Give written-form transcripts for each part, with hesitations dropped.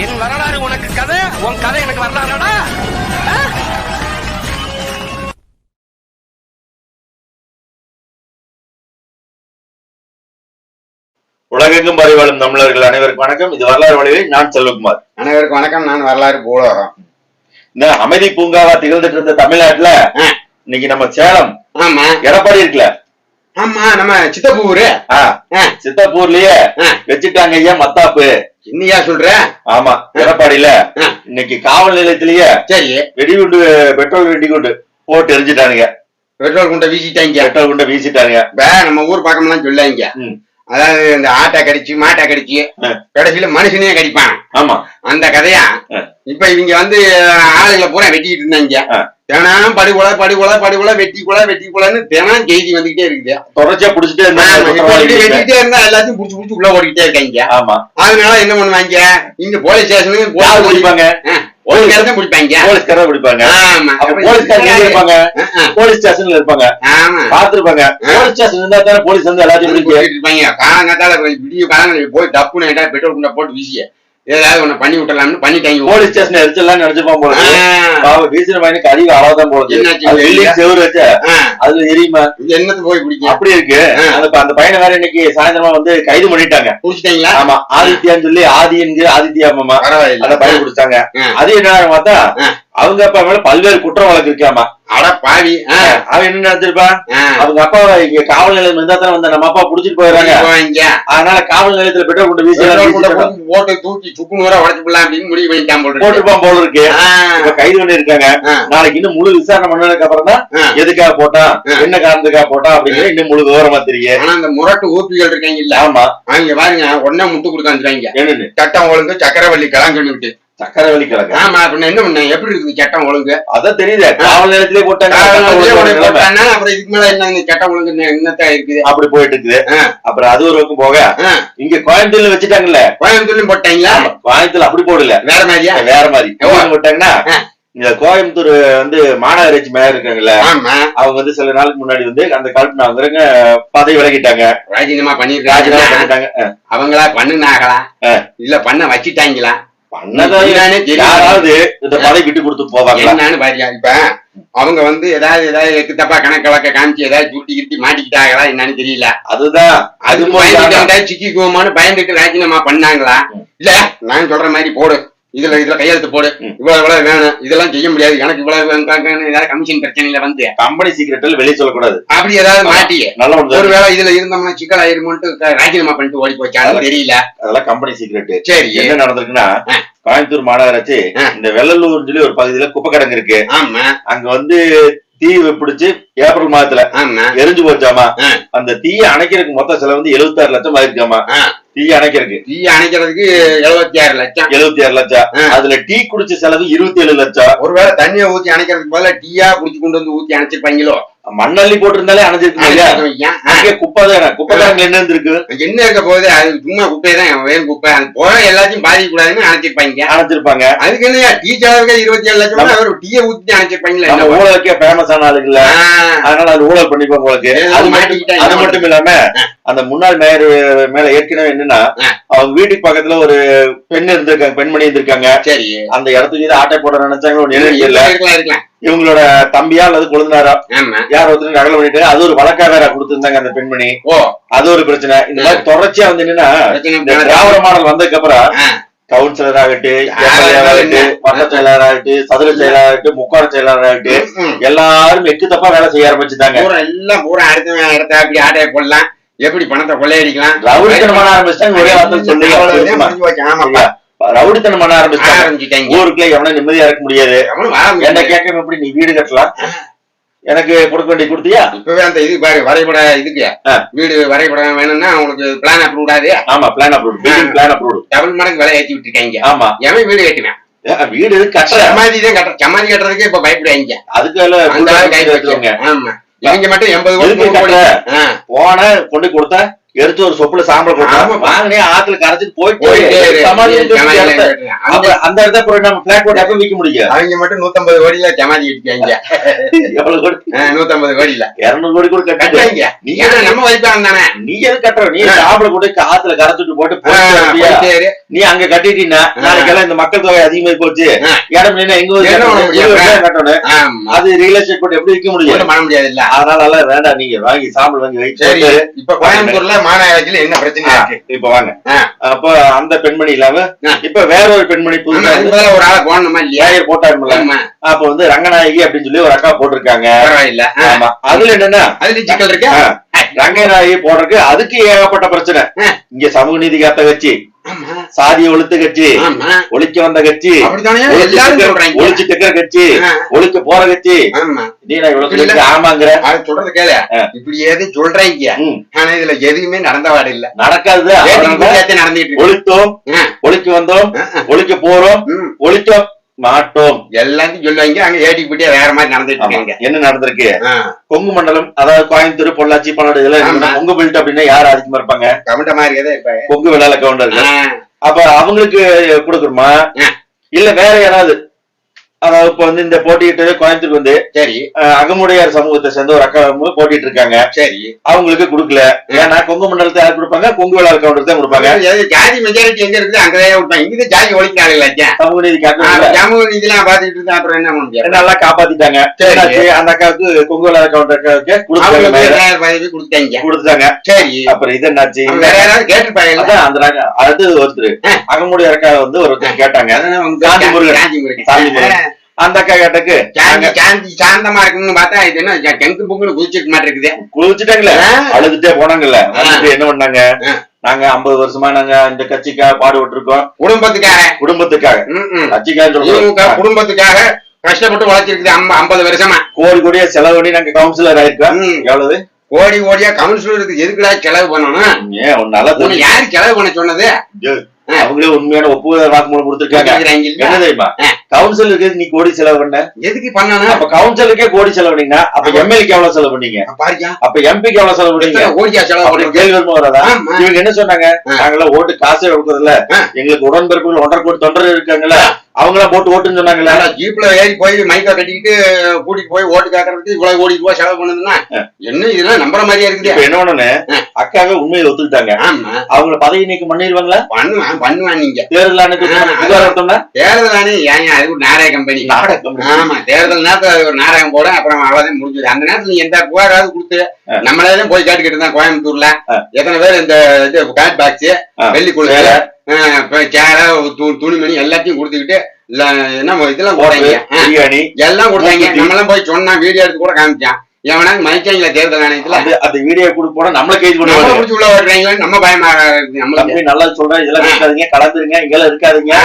என் வரலாறு உனக்கு கதை, உன் கதை எனக்கு வரலாறுடா. உலகெங்கும் பரிவாழும் தமிழர்கள் அனைவருக்கும் வணக்கம். இது வரலாறு வழியில் நான் செல்வகுமார். அனைவருக்கும் வணக்கம். நான் வரலாறு பூலோகம். இந்த அமைதி பூங்காவா திகழ்ந்துட்டு இருந்த தமிழ்நாட்டுல இன்னைக்கு நம்ம சேலம் எடப்பாடி இருக்குல்ல, ஆமா நம்ம சித்தப்பூர் சித்தப்பூர்லயே வச்சுட்டாங்க ஐயா மத்தாப்பு. இன்னையா சொல்ற? ஆமா, எடப்பாடியில இன்னைக்கு காவல் நிலையத்திலேயே சரி வெடிகுண்டு, பெட்ரோல் வெடிகுண்டு போட்டு எரிஞ்சிட்டானுங்க. பெட்ரோல் குண்டை வீசிட்டாங்க. பெட்ரோல் குண்டை வீசிட்டாங்க. நம்ம ஊர் பக்கம்லாம் சொல்லாங்க. அதாவது இந்த ஆட்டை கடிச்சு மாட்டை கடிச்சு கடைசியில மனுஷனையே கடிப்பான். ஆமா, அந்த கதையா இப்ப இவங்க வந்து ஆளுகளை பூரா வெட்டிக்கிட்டு இருந்தாங்க. தினம் படுகொலை படுகொலை படுகொலை வெட்டி கொலை வெட்டி கொலைன்னு தினம் செய்தி வந்துகிட்டே இருக்குது. தொடர்ச்சியா புடிச்சிட்டே வெட்டிக்கிட்டே இருந்தா எல்லாத்தையும் புடிச்சு புடிச்சு உள்ள ஓடிக்கிட்டே இருக்காங்க. ஆமா, அதனால என்ன பண்ணுவாங்க, இந்த போலீஸ் ஸ்டேஷனுக்கு பிடிப்பாங்க, பிடிப்பாங்க, போலீஸ்காரர் பிடிப்பாங்க. போலீஸ் ஸ்டேஷன்ல இருப்பாங்க, பாத்துருப்பாங்க. போலீஸ் ஸ்டேஷன் இருந்தா தானே போலீஸ் வந்து எல்லாத்தையும் இருப்பாங்க. காலங்காத்தால விடிய காலங்கள் போய் டப்புன்னு பெட்ரோல் குண்டை போட்டு வீசிய ஏதாவது ஒண்ணு பண்ணி விட்டலாம்னு பண்ணிட்டாங்க. போலீஸ் ஸ்டேஷன் எரிச்சலாம் நினைச்சுப்பான் போல. வீசின பையனுக்கு அதிக அளவுதான் போகுது. செவரு வச்ச அதுல எரியுமா, என்னது போய் பிடிக்கும் அப்படி இருக்கு. அந்த பையனை வேற இன்னைக்கு சாயந்தரமா வந்து கைது பண்ணிட்டாங்க. பிடிச்சிட்டாங்களா? ஆமா, ஆதித்யான்னு சொல்லி ஆதி என்கிற ஆதித்யா மாமா அந்த பையன் பிடிச்சாங்க. அது என்ன பார்த்தா அவங்க அப்பா மேல பல்வேறு குற்றம் வழக்கு இருக்காமா. அட பாவி, அவன் என்ன நினைச்சிருப்பான், அவங்க அப்பா இங்க காவல் நிலையம் இருந்தா தானே வந்து நம்ம அப்பா புடிச்சிட்டு போயிடுறாங்க. அதனால காவல் நிலையத்துல பெட்ரோல் கொண்டு வீசி போட்டு தூக்கி சுக்கு நூறா உடச்சு போடலாம் அப்படின்னு முடிவு பண்ணிட்டான் போட்டிருப்பான் போல இருக்கு. இப்ப கைது பண்ணி இருக்காங்க. நாளைக்கு இன்னும் முழு விசாரணை பண்ணதுக்கு அப்புறம் தான் எதுக்காக போட்டான், என்ன காரணத்துக்காக போட்டான் அப்படிங்கிற இன்னும் முழு விவரமா தெரியும். ஆனா அந்த முரட்டு ஊப்பிகள் இருக்காங்க இல்ல, ஆமா, அவங்க பாருங்க ஒன்னா முட்டு கொடுக்காந்துறாங்க. என்னன்னு சட்டம் ஒழுங்கு சக்கரவள்ளி கிழங்குன்னு. சக்கரவள்ளி கிழங்கு? ஆமா, அப்படின்னா என்ன பண்ண, எப்படி இருக்குது சட்டம் ஒழுங்கு? அதான் தெரியுது, காவல் நிலையத்திலே போட்டாங்க. அப்புறம் இதுக்கு மேல என்ன சட்டம் ஒழுங்கு என்னத்தான் இருக்குது? அப்படி போயிட்டு இருக்குது. அப்புறம் அது ஒரு பக்கம் போக இங்க கோயம்புத்தூர்ல வச்சுட்டாங்கல்ல. கோயம்புத்தூர்லயும் போட்டாங்களா? கோயம்புத்தூர்ல அப்படி போடல, வேற மாதிரியா? வேற மாதிரி போட்டாங்கன்னா, இந்த கோயம்புத்தூர் வந்து மாநகராட்சி மேயர் இருக்காங்கல்ல, அவங்க வந்து சில நாளுக்கு முன்னாடி வந்து அந்த கல்பனாங்கிறவங்க பதவி விலகிட்டாங்க, ராஜினாமா பண்ணிட்டாங்க. அவங்களா பண்ணுனாங்களா இல்ல பண்ண வச்சுட்டாங்களா? யாராவது இந்த பதவி விட்டு கொடுத்து போவாங்க என்னன்னு பாரியா? இப்ப அவங்க வந்து ஏதாவது தப்பா கணக்கு வழக்க காமிச்சு ஏதாவது சுட்டி கிட்டி மாட்டிக்கிட்டாங்களா என்னன்னு தெரியல. அதுதான் அது சிக்கி குமான்னு பயந்துட்டு ராஜினாமா பண்ணாங்களா? இல்ல நான் சொல்ற மாதிரி போடு, இதுல கையெழுத்து போடு, இவ்வளவு வேணும், இதெல்லாம் செய்ய முடியாது, எனக்கு இவ்வளவு கமிஷன் பிரச்சனையில வந்து கம்பெனி சீக்கிரட்டில் வெளியே சொல்லக்கூடாது அப்படி ஏதாவது மாட்டி நல்ல ஒருவேளை இதுல இருந்தோம்னா சிக்கல் ஆயிருமோன்ட்டு ராஜினாமா பண்ணிட்டு ஓடி போச்சாலும் தெரியல. அதெல்லாம் கம்பெனி சீக்கிரட். சரி, என்ன நடந்திருக்குன்னா, கோயம்புத்தூர் மாநகராட்சி இந்த வெள்ளலூர் சொல்லி ஒரு பகுதியில குப்பை கிடங்கு இருக்கு. ஆமா, அங்க வந்து தீ பிடிச்சு ஏப்ரல் மாதத்துல எரிஞ்சு போச்சாமா. அந்த தீயை அணைக்கிறதுக்கு மொத்த செலவு வந்து 76 லட்சம் ஆயிருக்காமா. தீ அணைக்கிறதுக்கு 76 லட்சம். 76 லட்சம். அதுல டீ குடிச்ச செலவு 27 லட்சம். ஒருவேளை தண்ணியை ஊத்தி அணைக்கிறதுக்கு பதிலா டீயா குடிச்சு கொண்டு வந்து ஊத்தி அணைச்சிருப்பாங்களோ? மண்ணள்ளி போட்டிருந்தாலே அணைஞ்சிருக்கு. குப்பை தானே என்ன இருந்திருக்கு, என்ன இருக்க போகுது? அது சும்மா குப்பை தான், வேணும் குப்பை. அது போற எல்லாத்தையும் பாதிக்க கூடாதுன்னு அணைச்சிருப்பாங்க. அதுக்கு என்ன டீ செலவுக்கு 27 லட்சம், அவர் டீயை ஊத்தி அணைச்சிருப்பாங்களா? ஊழலுக்கே ஃபேமஸ் ஆன ஆளுங்கள, அதனால அது ஊழல் பண்ணிப்பாங்க உங்களுக்கு. அது மட்டும் இல்லாம அந்த முன்னாள் மேயர் மேல ஏற்கனவே என்னன்னா, அவங்க வீட்டுக்கு பக்கத்துல ஒரு பெண் இருந்திருக்காங்க, பெண்மணி இருந்திருக்காங்க. சரி, அந்த இடத்துக்கு ஆட்டை போட நினைச்சாங்க. இவங்களோட தம்பியா அல்லது கொழுந்தாரா யார் ஒருத்தர் அகல பண்ணிட்டு அது ஒரு வழக்காக கொடுத்திருந்தாங்க அந்த பெண்மணி. அது ஒரு பிரச்சனை. இந்த மாதிரி தொடர்ச்சியா வந்து என்னன்னா, திராவிட மாடல் வந்ததுக்கு அப்புறம் கவுன்சிலர் ஆகட்டும், வட்ட செயலர் ஆகட்டும், சதுர செயலர் ஆகட்டும், முக்கார செயலர் ஆகட்டும், எல்லாரும் எட்டு தப்பா வேலை செய்ய ஆரம்பிச்சுட்டாங்க. எல்லாம் பூரா அடுத்த இடத்த அப்படி ஆட்டையை போடலாம், எப்படி பணத்தை கொள்ளையடிக்கலாம், ரவுடித்தனம் பண்ண ஆரம்பிச்சிட்டாங்க. ஒரே வார்த்தை சொல்லி ரவுடித்தனம் பண்ண ஆரம்பிச்சிட்டாங்க. ஊருக்குள்ள எவனா நிம்மதியா இருக்க முடியாது. என்ன கேட்க எப்படி நீ வீடு கட்டலாம், எனக்கு கொடுக்க வேண்டிய கொடுத்தியா? இப்பவே அந்த இது பாரு, வரைபட இதுக்கு வீடு வரைபடம் வேணும்னா உங்களுக்கு பிளான் அப்ரூவ்டாது. ஆமா, plan approve, plan approve. Double மடங்கு விலை ஏற்றி விட்டுருக்காங்க. ஆமா, எவன் வீடு கட்டுவேன்? வீடு கட்டுற சமாதி தான் கட்டுற, சமாதி கட்டுறதுக்கு இப்ப பயப்படுவாங்க. அதுக்கு கை வச்சுவாங்க. ஆமா, இவங்க மட்டும் 80 கோடி போன கொண்டு கொடுத்தா எடுத்து ஒரு சொப்புல சாம்பல் போட்டு வாங்கினே ஆத்துல கரைச்சிட்டு போயிட்டு அந்த இடத்த போய் நம்ம பிளாட் போட்டு எப்ப விற்க முடியும்? அவங்க மட்டும் 150 கோடியில சமாதி வச்சுக்காங்க. எவ்வளவு கோடி? 150 கோடியில 200 கோடி கூட கட்டாங்க. நீங்க நம்ம வைப்பாங்க தானே, நீ எது கட்டுற? நீ சாப்பிட கூட ஆத்துல கரைச்சிட்டு போட்டு நீ அங்க கட்டிட்டீங்கன்னா நாளைக்கெல்லாம் இந்த மக்கள் தொகை அதிகமாகி போச்சு, இடம் கட்டணும், அது ரியல் எஸ்டேட் போட்டு எப்படி விற்க முடியும்? பண்ண முடியாது இல்ல. அதனால வேண்டாம், நீங்க வாங்கி சாம்பல் வாங்கி வச்சு. இப்ப கோயம்புத்தூர்ல மாநகராட்சியில என்ன பிரச்சனை இருக்கு இப்ப வாங்க. அப்ப அந்த பெண்மணி இல்லாம இப்ப வேற ஒரு பெண்மணி புதுசா ஒரு ஆளை போடணுமா இல்லையா? போட்டாருல. அப்ப வந்து ரங்கநாயகி அப்படின்னு சொல்லி ஒரு அக்கா போட்டிருக்காங்க. ஆமா, அதுல என்னன்னா அதுல சிக்கல் இருக்கு. ரங்கநாயகி போடுறதுக்கு அதுக்கு ஏகப்பட்ட பிரச்சனை. இங்க சமூக நீதி காத்த கட்சி, சாதிய ஒழுத்து கட்சி, ஒழிக்க வந்த கட்சி, ஒழிச்சு தைக்கிற கட்சி, ஒழிக்க போற கட்சி. ஆமாங்கிற சொல்றது கேள, இப்படி எது சொல்றீங்க, ஆனா இதுல எதுவுமே நடந்தவாடு இல்ல, நடக்காது. நடந்துட்டு ஒழித்தோம், ஒழிக்க வந்தோம், ஒழிக்க போறோம், ஒழிக்க மாட்டோம் எல்லாத்தையும் சொல்லுவாங்க. அங்க ஏடி போட்டியா வேற மாதிரி நடந்துட்டு இருக்காங்க. என்ன நடந்திருக்கு? கொங்கு மண்டலம், அதாவது கோயம்புத்தூர், பொள்ளாச்சி, பல்லடம், இதெல்லாம் கொங்கு பெல்ட் அப்படின்னா யாரு அதிகமா இருப்பாங்க? கவுண்டர் மாதிரி இருப்பாங்க, கொங்கு வேளாள கவுண்டர். அப்ப அவங்களுக்கு கொடுக்கணுமா இல்ல வேற யாராவது? அதாவது இப்ப வந்து இந்த போட்டிட்டு கோயம்புத்தூர் வந்து சரி அகமுடையார் சமூகத்தை சேர்ந்த ஒரு அக்கா போட்டிட்டு இருக்காங்க. சரி, அவங்களுக்கு கொடுக்கல. ஏன்னா கொங்கு மண்டலத்தை யார் கொடுப்பாங்க? கொங்கு வேளாள கவுண்டர் தான் கொடுப்பாங்க. ஜாதி மெஜாரிட்டி எங்க இருக்குது அங்கதான் கொடுப்பாங்க. இங்க ஜாதி ஒழிக்கிறாங்க. சமூக நீதி சமூக நீதி எல்லாம் பாத்துட்டு இருந்தா அப்புறம் என்ன முடியும்? நல்லா காப்பாத்திட்டாங்க. அந்த அக்காவுக்கு கொங்கு வேளாள கவுண்டர் கொடுத்தாங்க. சரி, அப்புறம் இது என்னாச்சு? கேட்டுப்பாங்க. அந்த அடுத்து ஒருத்தர் அகமுடையார் அக்கா வந்து ஒருத்தர் கேட்டாங்க, சாந்தி முருகன். அந்த அக்கா கேட்டக்கு சாந்தமா இருக்குன்னு பார்த்தா இது என்ன கெங்கு பொங்கல் குதிச்சிருக்க மாட்டேங்குது. குதிச்சுட்டாங்களே, அழுதுட்டே போனாங்கல்ல. என்ன பண்ணாங்க? நாங்க 50 வருஷமா நாங்க இந்த கட்சிக்காக பாடுபட்டு இருக்கோம். குடும்பத்துக்காக கட்சிக்காக குடும்பத்துக்காக கஷ்டப்பட்டு வளர்ச்சிருக்குது 50 வருஷமா. கோடி கோடியா செலவு பண்ணி நாங்க கவுன்சிலர் ஆயிருக்கோம். எவ்வளவு கோடி கோடியா கவுன்சிலருக்கு எதுக்குடா செலவு பண்ணணும்? யாரு செலவு பண்ண சொன்னது? அவங்களே உண்மையான ஒப்புதல் வாக்குமூலம் கொடுத்திருக்காங்க. என்ன தெரியுமா? கவுன்சிலருக்கு நீ கோடி செலவு பண்ண எதுக்கு பண்ணணும்? அப்ப கவுன்சிலருக்கே கோடி செலவு பண்ணீங்கன்னா அப்ப எம்எல்ஏக்கு எவ்வளவு செலவு பண்ணீங்க? அப்ப எம்பிக்கு எவ்வளவு செலவு பண்ணீங்க? கேள்வி வரதா? இவங்க என்ன சொன்னாங்க? நாங்களாம் ஓட்டு காசே கொடுக்கறதில்ல, எங்களுக்கு உடன்பிறப்புகள் 1.5 கோடி தொண்டர் இருக்காங்கல்ல, அவங்க எல்லாம் போட்டு ஓட்டுன்னு சொன்னாங்கல்ல. ஜீப்ல ஏறி போய் மைக்கா கட்டிக்கிட்டு கூட்டிட்டு போய் ஓட்டு கேட்கறதுக்கு இவ்வளவு கோடி ரூபாய் செலவு பண்ணுதுன்னா என்ன இதெல்லாம் நம்புற மாதிரியா இருக்குது. இப்ப என்ன பண்ணு, அக்காவே உண்மையை ஒத்துக்கிட்டாங்க. அவங்க பதவி நீக்கம் பண்ணிடுவாங்களா? பண்ணுவான். நீங்க தேர்தல் ஆணை ஏன் அது ஒரு நாடக கம்பெனி. ஆமா, தேர்தல் நேரத்துல ஒரு நாடகம் போட அப்புறம் அவ்வளவுதான் முடிஞ்சது. அந்த நேரத்துல நீ எந்த புகாராவது கொடுத்து நம்மளே போய் கேட்டுக்கிட்டு தான் கோயம்புத்தூர்ல எத்தனை பேர் இந்த இது பேட் பாக்ஸ், வெள்ளி குழுல சேர, துணிமணி எல்லாத்தையும் கொடுத்துக்கிட்டு என்ன இதெல்லாம் போட்டாங்க, எல்லாம் கொடுத்தாங்க. நம்மளாம் போய் சொன்னா வீடியோ எடுத்து கூட காமிச்சான். எவனா மதிச்சாங்களா தேர்தல் ஆணையத்துல? அந்த வீடியோ போட நம்மள கைது பண்ணுவாங்க, உள்ள ஓடுறாங்க. நம்ம பயமா நம்மளுக்கு நல்லா சொல்றேன், இதெல்லாம் இருக்காதீங்க, கலந்துருங்க, இங்கெல்லாம் இருக்காதீங்க,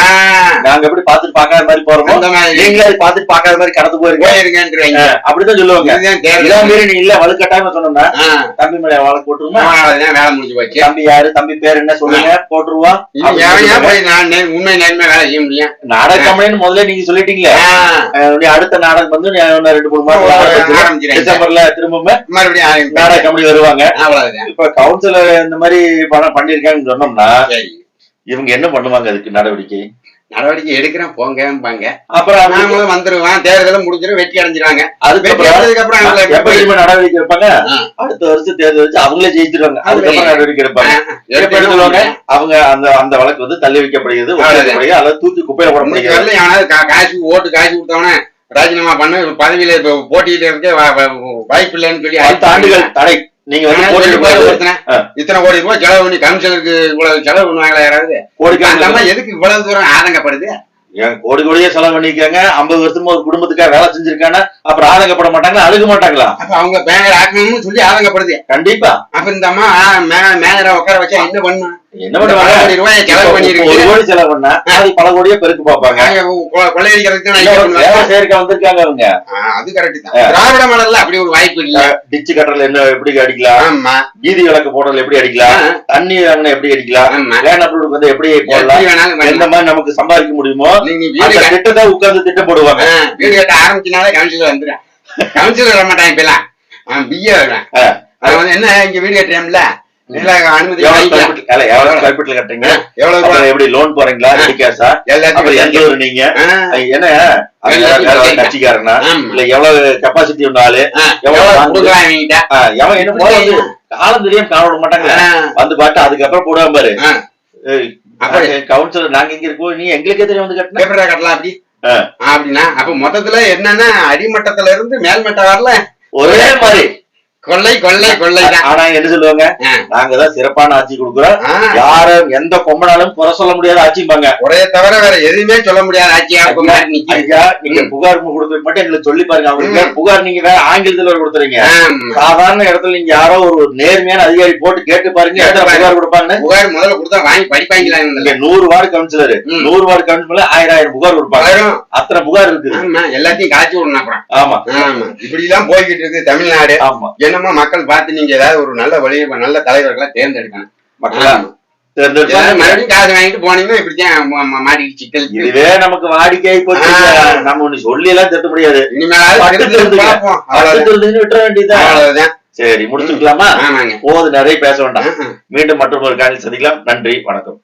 நாங்க எப்படி பாத்துட்டு பாக்காத மாதிரி போறோமோ நீங்க பாத்துட்டு பாக்காத மாதிரி கடந்து போயிருங்க அப்படிதான் சொல்லுவாங்க. நீ இல்ல வலுக்கட்டாம சொன்னோம்னா தம்பி மேல வழக்கு போட்டுருமா, வேலை முடிஞ்சு போச்சு. தம்பி யாரு, தம்பி பேர் என்ன சொல்லுங்க, போட்டுருவா. உண்மை நேர்மை வேலை செய்ய முடியும். நாடக கம்பெனின்னு முதல்ல நீங்க சொல்லிட்டீங்களே, அடுத்த நாடகம் வந்து 2-3 மாசம் டிசம்பர்ல திரும்ப மறுபடியும் நாடக கம்பெனி வருவாங்க. இப்ப கவுன்சிலர் இந்த மாதிரி பணம் பண்ணிருக்காங்கன்னு சொன்னோம்னா இவங்க என்ன பண்ணுவாங்க? அதுக்கு நடவடிக்கை எடுக்கிறேன் போங்க. அப்புறம் நாங்களும் வந்துருவான், தேர்தலும் முடிஞ்சிடும், வெற்றி அடைஞ்சிருவாங்க. அதுக்கப்புறம் நடவடிக்கை எடுப்பாங்க. அடுத்த வருஷம் தேர்தல் வச்சு அவங்களே ஜெயிச்சிருவாங்க. அதுக்கப்புறம் நடவடிக்கை எடுப்பாங்க. அவங்க அந்த வழக்கு வந்து தள்ளி வைக்கப்படுகிறது, அல்லது தூக்கி குப்பையில போட முடியாது. காசு ஓட்டு காசு கொடுத்தவன ராஜினாமா பண்ண பதவியில போட்டியில இருக்க வாய்ப்பு இல்லைன்னு சொல்லி 10 ஆண்டுகள் தடை. நீங்க இத்தனை கோடி ரூபாய் செலவு பண்ணி கமிஷனருக்கு இவ்வளவு செலவு பண்ணுவாங்களா யாராவது? கோடி எதுக்கு இவ்வளவு தூரம் ஆதங்கப்படுது? கோடி கோடியே செலவு பண்ணிருக்காங்க. 50 வருஷமா ஒரு குடும்பத்துக்காக வேலை செஞ்சிருக்காங்க. அப்புறம் ஆதங்கப்பட மாட்டாங்களா? அழுக மாட்டாங்களா? அப்ப அவங்க மேயர் ஆக்கணும்னு சொல்லி ஆதங்கப்படுது. கண்டிப்பா. அப்ப இந்த அம்மா மேயரை உட்கார வச்சா என்ன பண்ணும்? என்ன பண்ணுவாங்க? செலவு பண்ணிருக்கு, கோடி செலவு பண்ணா பல கோடியே பெருக்கு பார்ப்பாங்க. கொள்ளையடிக்கிறதுக்கு வந்திருக்காங்க அவங்க. அது கரெக்ட் தான். திராவிட மாடல்ல அப்படி ஒரு வாய்ப்பு இல்ல. டிச்சு கட்டுறதுல என்ன எப்படி அடிக்கலாம், வீதி விளக்கு போடுறதுல எப்படி அடிக்கலாம், தண்ணி வாங்கின எப்படி அடிக்கலாம், லேண்ட் வந்து எப்படி போடலாம், எந்த மாதிரி நமக்கு சம்பாதிக்க முடியுமோ திட்டத்தை உட்கார்ந்து திட்டம் போடுவாங்க. வீடு கட்ட ஆரம்பிச்சனாலே கவுன்சிலர் வந்துடும். கவுன்சிலர் வர மாட்டாங்க இப்ப எல்லாம். பிஏ என்ன இங்க வீடு கட்டுறேன்ல, இல்ல அனுமதி எவ்வளவு ஸ்கொயர் ஃபீட்ல கட்டுறீங்க, எவ்வளவு அப்புறம் எப்படி லோன் போறீங்களா, ரெடி கேஷா, அப்புறம் எந்த ஊர் நீங்க, என்ன கட்சிக்காரனா, இல்ல எவ்வளவு கெப்பாசிட்டி உண்டாலு, எவ்வளவு எவன் என்ன போல வந்து காலம் தெரியாம காண விட மாட்டாங்க வந்து பாட்டு. அதுக்கப்புறம் போடுவான் பாரு கவுன்சிலர், நாங்க இங்க இருக்கோம், நீ எங்களுக்கே தெரியும் வந்து கட்டலாம் அப்படி அப்படின்னா. அப்ப மொத்தத்துல என்னன்னா அடிமட்டத்துல இருந்து மேல்மட்டம் வரல ஒரே மாதிரி கொள்ளை கொள்ளை கொள்ளை. ஆனா என்ன சொல்லுவாங்க, நாங்கதான் சிறப்பான ஆட்சி கொடுக்குறோம், யாரும் எந்த கொம்பனாலும் குறை சொல்ல முடியாத ஆட்சிப்பாங்க, ஒரே தவிர வேற எதுவுமே சொல்ல முடியாத ஆட்சியா இருக்கும். ஐயா நீங்க புகார் கொடுக்க மட்டும் எங்களுக்கு சொல்லி பாருங்க. அவங்களுக்கு புகார் நீங்க வேற ஆங்கிலத்துல கொடுத்துறீங்க, சாதாரண இடத்துல நீங்க யாரோ ஒரு நேர்மையான அதிகாரி போட்டு கேட்டு பாருங்க புகார் கொடுப்பாங்க. புகார் முதல்ல கொடுத்தா வாங்கி படிப்பாங்களா? 100 வார்டு கவுன்சிலர் 100 வார்டு கவுன்சிலர் 1000 புகார் கொடுப்பாங்க. அத்தனை புகார் இருக்குது, எல்லாத்தையும் காய்ச்சி விடணும். அப்புறம் ஆமா ஆமா இப்படி எல்லாம் போய்கிட்டு இருக்கு தமிழ்நாடு. ஆமா என்னமோ மக்கள் பார்த்து நீங்க ஏதாவது ஒரு நல்ல வழி நல்ல தலைவர்களை தேர்ந்தெடுக்கணும். மக்களா மறுபடியும் காசு வாங்கிட்டு போனீங்கன்னா இப்படித்தான் மாட்டிட்டு சிக்கல். இதுவே நமக்கு வாடிக்கை போச்சு, நம்ம ஒண்ணு சொல்லி எல்லாம் திருத்த முடியாது. விட்டுற வேண்டியதுதான், அவ்வளவுதான். சரி முடிச்சுக்கலாமா? போது நிறைய பேச வேண்டாம். மீண்டும் மற்றொரு காலையில் சந்திக்கலாம். நன்றி, வணக்கம்.